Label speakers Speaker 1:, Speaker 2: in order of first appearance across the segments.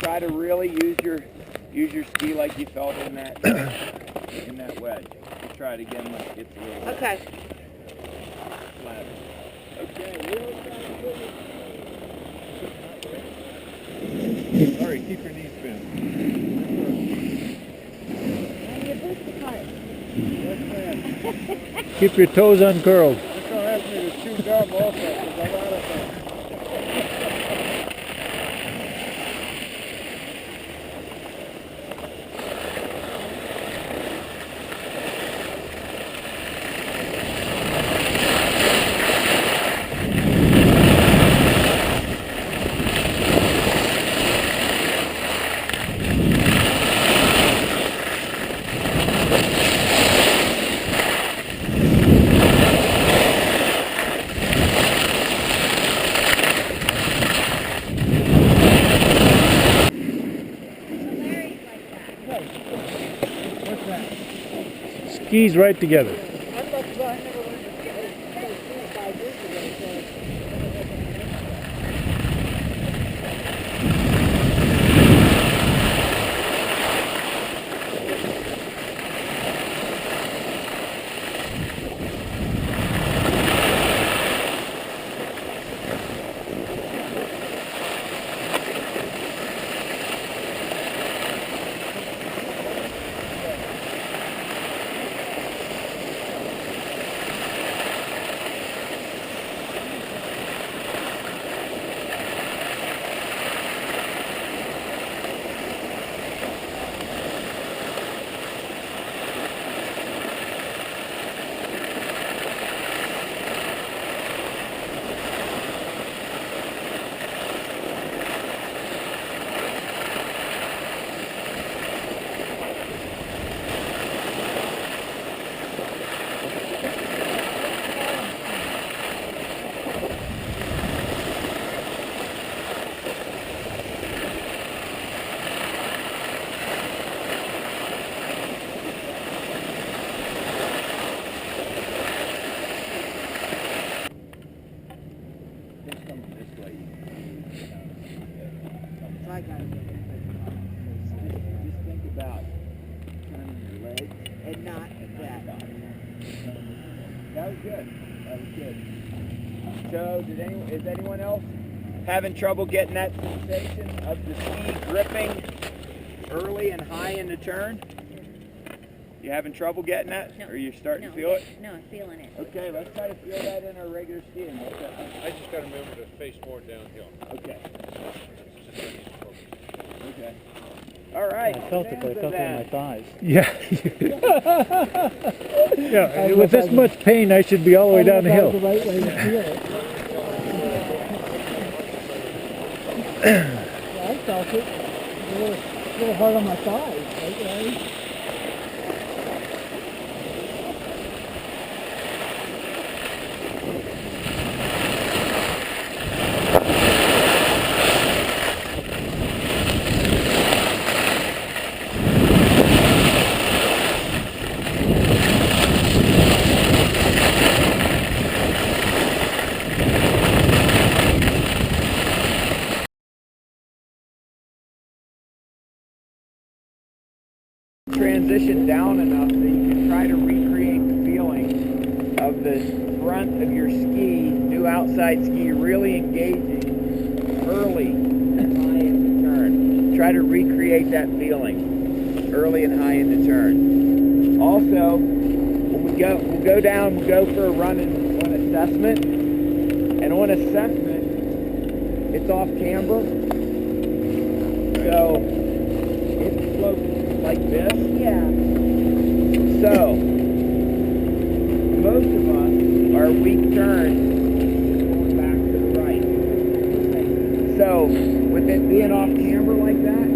Speaker 1: try to really use your ski like you felt in that wedge. We'll try it again when it gets a little
Speaker 2: Okay.
Speaker 1: flatter. Okay, really try to put it.
Speaker 3: All right, keep your knees bent.
Speaker 2: And you push the cart.
Speaker 1: Yes, ma'am.
Speaker 3: Keep your toes uncurled.
Speaker 1: That's gonna ask me to chew gum also, because I'm out of that. What's that?
Speaker 3: Skis right together.
Speaker 1: I thought so. I never learned to ski. I was skiing 5 years ago, so.
Speaker 2: I got it.
Speaker 1: Just think about turning your legs
Speaker 2: And not that.
Speaker 1: That was good. So, is anyone else having trouble getting that sensation of the ski gripping early and high in the turn? You having trouble getting that?
Speaker 2: No.
Speaker 1: Or you're starting
Speaker 2: No.
Speaker 1: to feel it?
Speaker 2: No, I'm feeling it.
Speaker 1: Okay, let's try to feel that in our regular skiing.
Speaker 3: I just got to remember to face more downhill.
Speaker 1: Okay.
Speaker 3: That's just what I need to focus.
Speaker 1: Okay. All right.
Speaker 4: I felt it, but I felt it in my thighs.
Speaker 3: Yeah. Yeah. With this much pain, I should be all the way down the hill.
Speaker 4: The right way to feel it. Yeah, I felt it. A little hard on my thighs, right?
Speaker 1: Transition down enough that you can try to recreate the feeling of the front of your ski, new outside ski, really engaging early and high in the turn. Try to recreate that feeling early and high in the turn. Also, when we'll go down, we'll go for a run on assessment. And on assessment, it's off camber. So it slopes like this.
Speaker 2: Yeah.
Speaker 1: So, most of us are weak turns going back to the right. So, with it being off camber like that,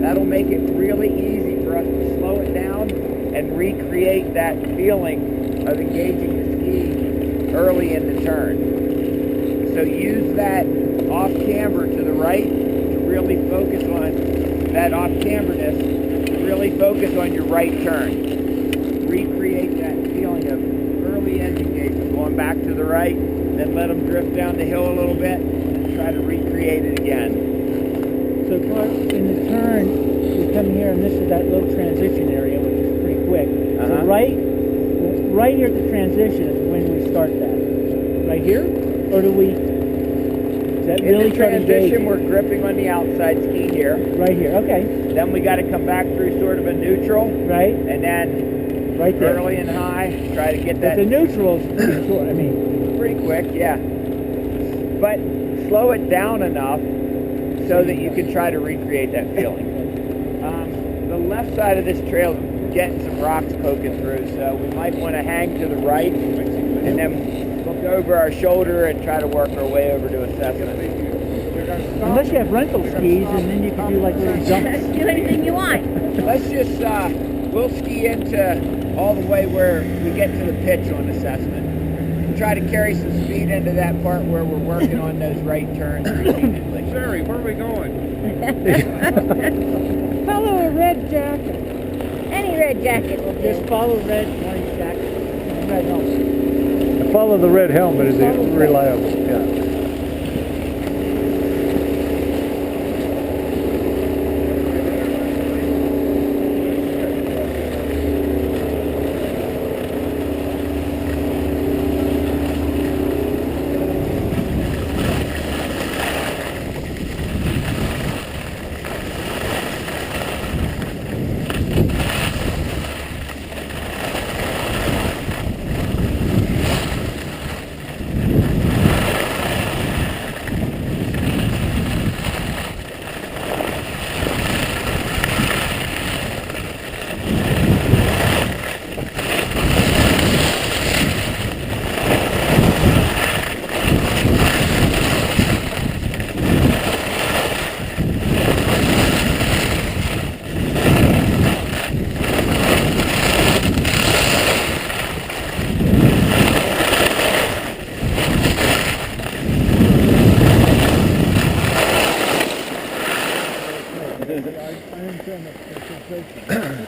Speaker 1: that'll make it really easy for us to slow it down and recreate that feeling of engaging the ski early in the turn. So use that off camber to the right to really focus on that off camberness, to really focus on your right turn. Recreate that feeling of early end engagement, going back to the right, then let them drift down the hill a little bit, and try to recreate it again.
Speaker 4: So Clark, in the turn, you come here and this is that little transition area, which is pretty quick.
Speaker 1: Uh-huh.
Speaker 4: So right here at the transition is when we start that. Right here? Or do we, is that
Speaker 1: In
Speaker 4: really
Speaker 1: the
Speaker 4: try to engage?
Speaker 1: transition, we're gripping on the outside ski here.
Speaker 4: Right here, okay.
Speaker 1: Then we got to come back through sort of a neutral,
Speaker 4: Right?
Speaker 1: and then
Speaker 4: Right there.
Speaker 1: early and high, try to get
Speaker 4: But
Speaker 1: that
Speaker 4: the neutral's pretty short, I mean.
Speaker 1: pretty quick, yeah. But slow it down enough so that you can try to recreate that feeling. The left side of this trail is getting some rocks poking through, so we might want to hang to the right and then look over our shoulder and try to work our way over to assessment.
Speaker 4: Unless you have rental skis and then you can do like little jumps.
Speaker 2: Do anything you want.
Speaker 1: Let's just, we'll ski into all the way where we get to the pitch on assessment. And try to carry some speed into that part where we're working on those right turns repeatedly.
Speaker 5: Sherry, where are we going?
Speaker 2: Follow a red jacket. Any red jacket will
Speaker 4: Just
Speaker 2: do.
Speaker 4: follow red orange jacket and red helmet.
Speaker 3: Follow the red helmet, is
Speaker 4: Follow red.
Speaker 3: reliable. Yeah.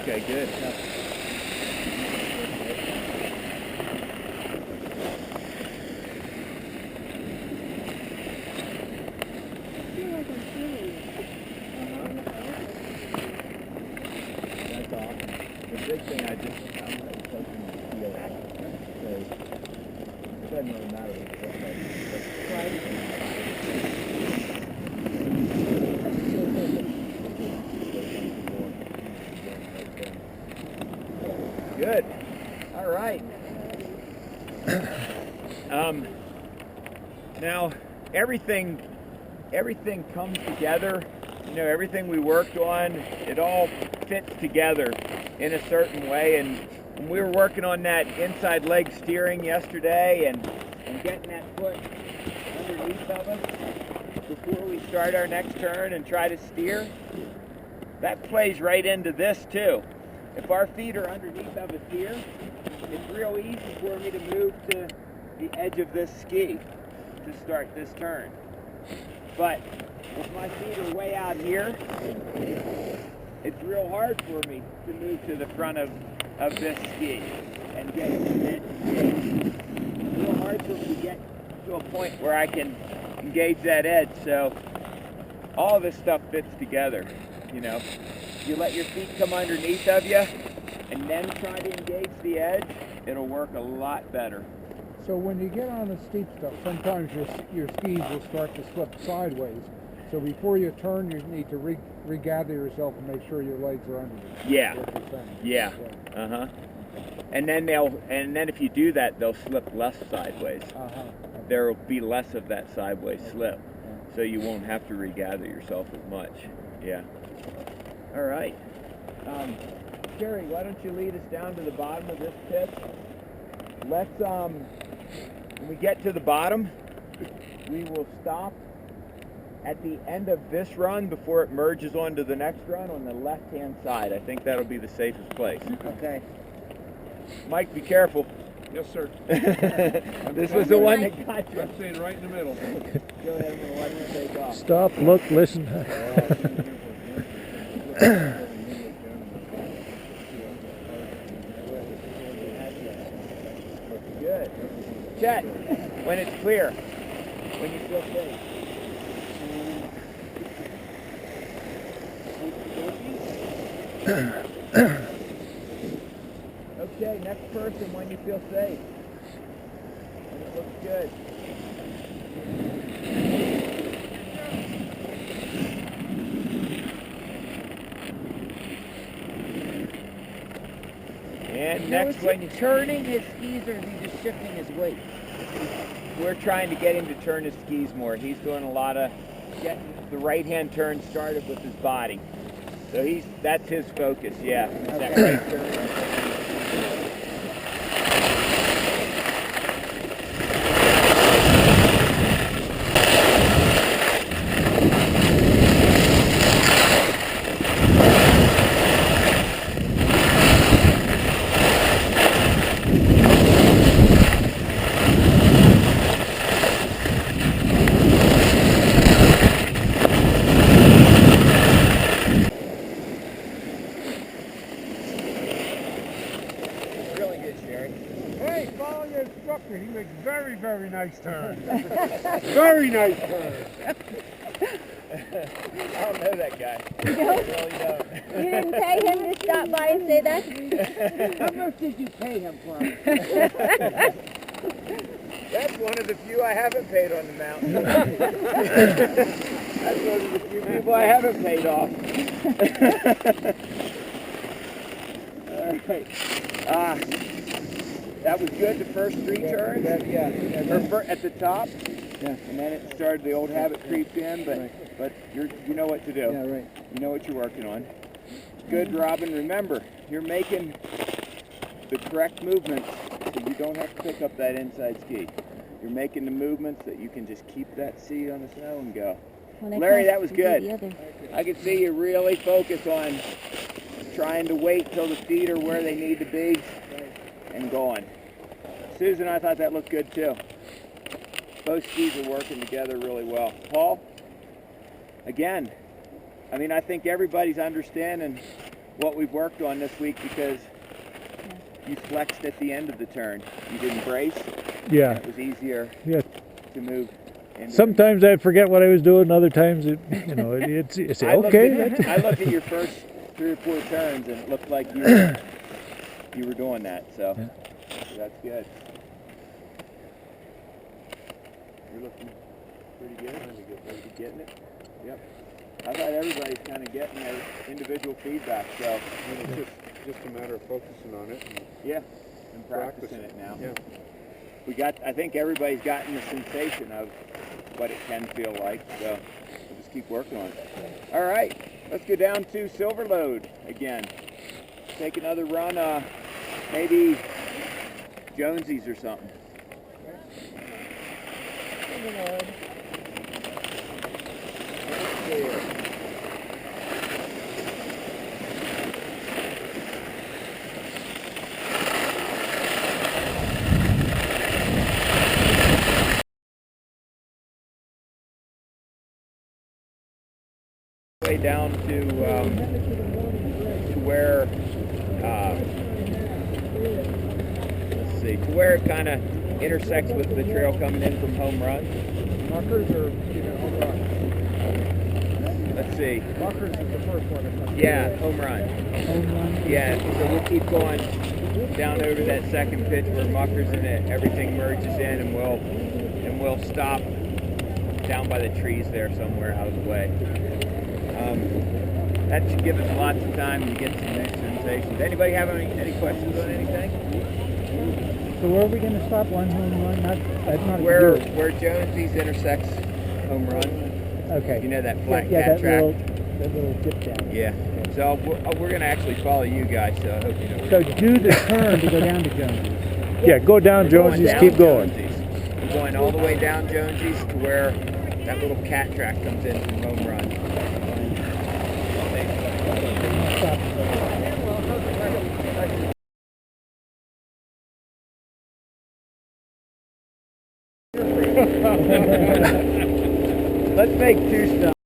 Speaker 1: Okay, good. That's awesome. The big thing I'm really hoping to feel that. So it doesn't really matter what Good. All right. Now everything comes together. You know, everything we worked on, it all fits together in a certain way. And when we were working on that inside leg steering yesterday and getting that foot underneath of us before we start our next turn and try to steer, that plays right into this too. If our feet are underneath of us here, it's real easy for me to move to the edge of this ski to start this turn. But if my feet are way out here, it's real hard for me to move to the front of this ski and get it. It's real hard for me to get to a point where I can engage that edge. So all this stuff fits together, you know. You let your feet come underneath of you and then try to engage the edge, it'll work a lot better.
Speaker 6: So when you get on the steep stuff, sometimes your skis will start to slip sideways. So before you turn, you need to regather yourself and make sure your legs are under you.
Speaker 1: Yeah.
Speaker 6: That's what you're saying.
Speaker 1: Yeah. Uh-huh. And then if you do that, they'll slip less sideways.
Speaker 6: Uh-huh.
Speaker 1: There will be less of that sideways slip. So you won't have to regather yourself as much. Yeah. All right. Sherry, why don't you lead us down to the bottom of this pitch? Let's, when we get to the bottom, we will stop at the end of this run before it merges onto the next run on the left-hand side. I think that'll be the safest place.
Speaker 2: Okay.
Speaker 1: Mike, be careful.
Speaker 5: Yes, sir.
Speaker 1: This was the one that got you.
Speaker 5: I'm staying right in the middle.
Speaker 1: Go ahead, I'm going to let you take off.
Speaker 3: Stop, look, listen.
Speaker 1: Good. Chet, when it's clear, when you feel safe. Okay, next person when you feel safe. When it looks good. And
Speaker 2: Now,
Speaker 1: next,
Speaker 2: is
Speaker 1: when
Speaker 2: he
Speaker 1: you
Speaker 2: turning his skis or is he just shifting his weight?
Speaker 1: we're trying to get him to turn his skis more. He's doing a lot of getting the right hand turn started with his body. So that's his focus, yeah. That right turn. Really good, Sherry.
Speaker 6: Hey, follow your instructor. He makes very, very nice turns. Very nice turns.
Speaker 1: I don't know that guy. I really don't.
Speaker 2: You didn't pay him to stop by and say that?
Speaker 4: How much did you pay him for it?
Speaker 1: That's one of the few I haven't paid on the mountain. That's one of the few people I haven't paid off. All right. That was good, the first three turns? At the top?
Speaker 4: Yeah.
Speaker 1: And then it started, the old habit creeped in, but you know what to do.
Speaker 4: Yeah, right.
Speaker 1: You know what you're working on. Good, Robin. Remember, you're making the correct movements so you don't have to pick up that inside ski. You're making the movements that you can just keep that seat on the snow and go. Larry, that was good. I could see you really focus on trying to wait till the feet are where they need to be and going. Susan, I thought that looked good too. Both skis are working together really well. Paul, again, I mean, I think everybody's understanding what we've worked on this week because you flexed at the end of the turn. You didn't brace.
Speaker 3: Yeah.
Speaker 1: It was easier
Speaker 3: Yeah.
Speaker 1: to move. into
Speaker 3: Sometimes I forget what I was doing. Other times, it's
Speaker 1: I looked
Speaker 3: okay.
Speaker 1: at- I looked at your first 3 or 4 turns and it looked like you were doing that. So,
Speaker 3: Yeah.
Speaker 1: so that's good. You're looking pretty good. Pretty good getting it. Yep. I thought everybody's kind of getting their individual feedback. So
Speaker 5: It's just a matter of focusing on it. And
Speaker 1: yeah, and practicing it now.
Speaker 5: Yeah.
Speaker 1: I think everybody's gotten the sensation of what it can feel like. So we'll just keep working on it. All right, let's go down to Silverlode again. Take another run, maybe Jonesy's or something. Way down to where let's see, to where it kind of intersects with the trail coming in from Home Run.
Speaker 6: Muckers or home run?
Speaker 1: Let's see.
Speaker 6: Muckers is the first one that comes.
Speaker 1: Yeah, Home Run. Yeah, so we'll keep going down over that second pitch where Muckers and everything merges in, and we'll stop down by the trees there somewhere out of the way. That should give us lots of time to get some new sensations. Anybody have any questions on anything?
Speaker 4: So where are we going to stop? One home run? That's not
Speaker 1: Where
Speaker 4: good.
Speaker 1: Jonesy's intersects Home Run.
Speaker 4: Okay.
Speaker 1: You know that flat
Speaker 4: yeah,
Speaker 1: cat
Speaker 4: that
Speaker 1: track?
Speaker 4: little dip down.
Speaker 1: Yeah. So we're going to actually follow you guys, so I hope you know where
Speaker 4: So
Speaker 1: you're
Speaker 4: do the turn to go down to Jones.
Speaker 3: Yeah, go down,
Speaker 1: We're going
Speaker 3: Jonesy's.
Speaker 1: down
Speaker 3: Keep going.
Speaker 1: Jonesy's. We're going all the way down Jonesy's to where that little cat track comes in from Home Run. Let's make 2 stops.